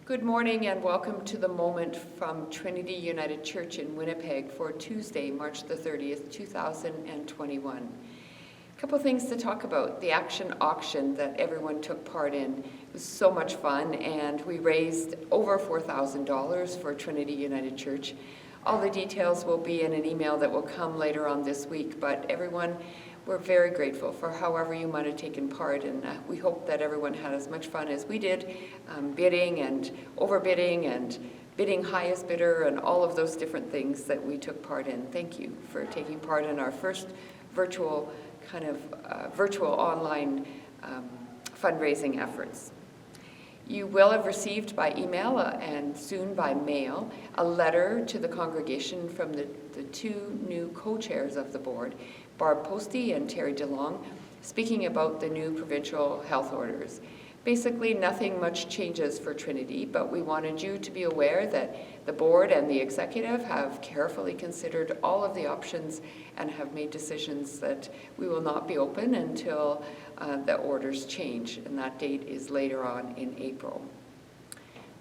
Good morning and welcome to the moment from Trinity United Church in Winnipeg for Tuesday, March the 30th, 2021. A couple things to talk about. The action auction that everyone took part in. It was so much fun, and we raised over $4,000 for Trinity United Church. All the details will be in an email that will come later on this week, but everyone, we're very grateful for however you might have taken part, and we hope that everyone had as much fun as we did, bidding and overbidding and bidding highest bidder and all of those different things that we took part in. Thank you for taking part in our first virtual online fundraising efforts. You will have received by email and soon by mail a letter to the congregation from the two new co-chairs of the board, Barb Posty and Terry DeLong, speaking about the new provincial health orders. Basically, nothing much changes for Trinity, but we wanted you to be aware that the board and the executive have carefully considered all of the options and have made decisions that we will not be open until the orders change, and that date is later on in April.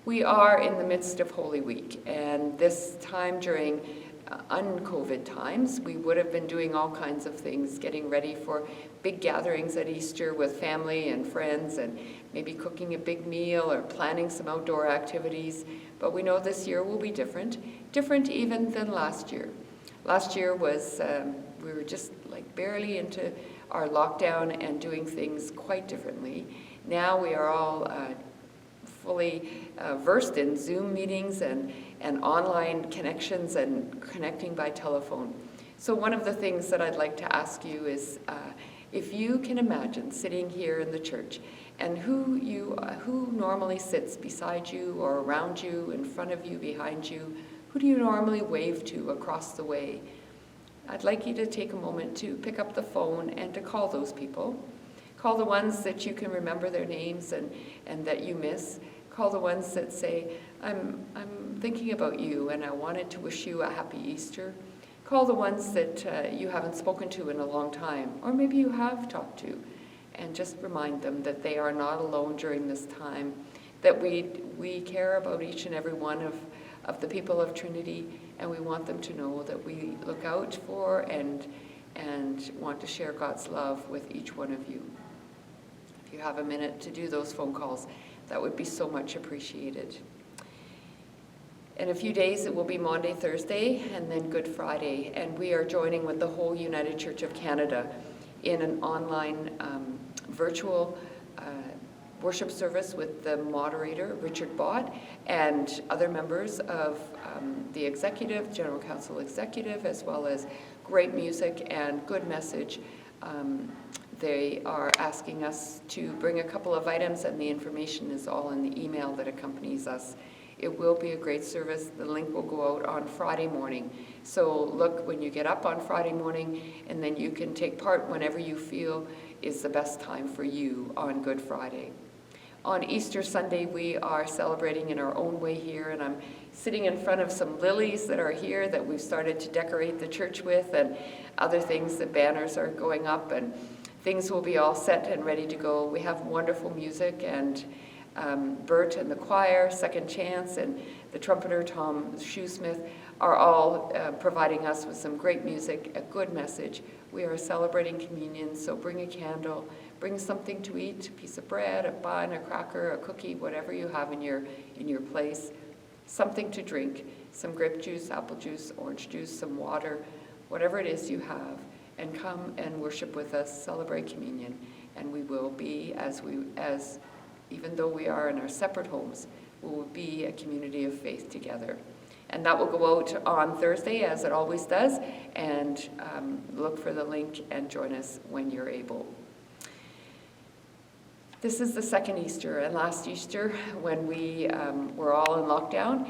We are in the midst of Holy Week, and this time during un-COVID times, we would have been doing all kinds of things, getting ready for big gatherings at Easter with family and friends, and maybe cooking a big meal or planning some outdoor activities. But we know this year will be different even than last year. Last year was, we were just like barely into our lockdown and doing things quite differently. Now we are all fully versed in Zoom meetings and online connections and connecting by telephone. So one of the things that I'd like to ask you is if you can imagine sitting here in the church and who normally sits beside you or around you, in front of you, behind you, who do you normally wave to across the way? I'd like you to take a moment to pick up the phone and to call those people. Call the ones that you can remember their names and that you miss. Call the ones that say, I'm thinking about you and I wanted to wish you a happy Easter. Call the ones that you haven't spoken to in a long time, or maybe you have talked to, and just remind them that they are not alone during this time, that we care about each and every one of the people of Trinity, and we want them to know that we look out for and want to share God's love with each one of you. If you have a minute to do those phone calls, that would be so much appreciated. In a few days, it will be Maundy, Thursday, and then Good Friday, and we are joining with the whole United Church of Canada in an online virtual worship service with the moderator, Richard Bott, and other members of the executive, General Council executive, as well as great music and good message. They are asking us to bring a couple of items, and the information is all in the email that accompanies us. It will be a great service. The link will go out on Friday morning. So look when you get up on Friday morning, and then you can take part whenever you feel is the best time for you on Good Friday. On Easter Sunday, we are celebrating in our own way here, and I'm sitting in front of some lilies that are here that we've started to decorate the church with, and other things. The banners are going up, and things will be all set and ready to go. We have wonderful music, and Bert and the choir, Second Chance, and the trumpeter, Tom Shoesmith, are all providing us with some great music, a good message. We are celebrating communion, so bring a candle, bring something to eat, a piece of bread, a bun, a cracker, a cookie, whatever you have in your place, something to drink, some grape juice, apple juice, orange juice, some water, whatever it is you have, and come and worship with us, celebrate communion, and we will be, even though we are in our separate homes, we will be a community of faith together. And that will go out on Thursday, as it always does, and look for the link and join us when you're able. This is the second Easter, and last Easter, when we were all in lockdown,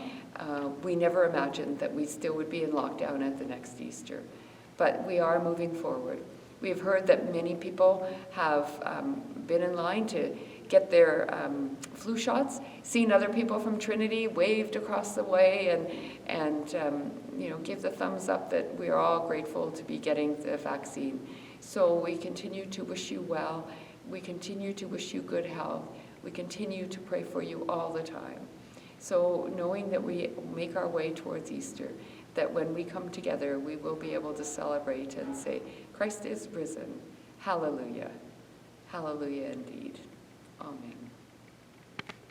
we never imagined that we still would be in lockdown at the next Easter. But we are moving forward. We've heard that many people have been in line to get their flu shots, seen other people from Trinity waved across the way and give the thumbs up that we are all grateful to be getting the vaccine. So we continue to wish you well. We continue to wish you good health. We continue to pray for you all the time. So knowing that we make our way towards Easter, that when we come together, we will be able to celebrate and say, Christ is risen. Hallelujah. Hallelujah indeed. Amen.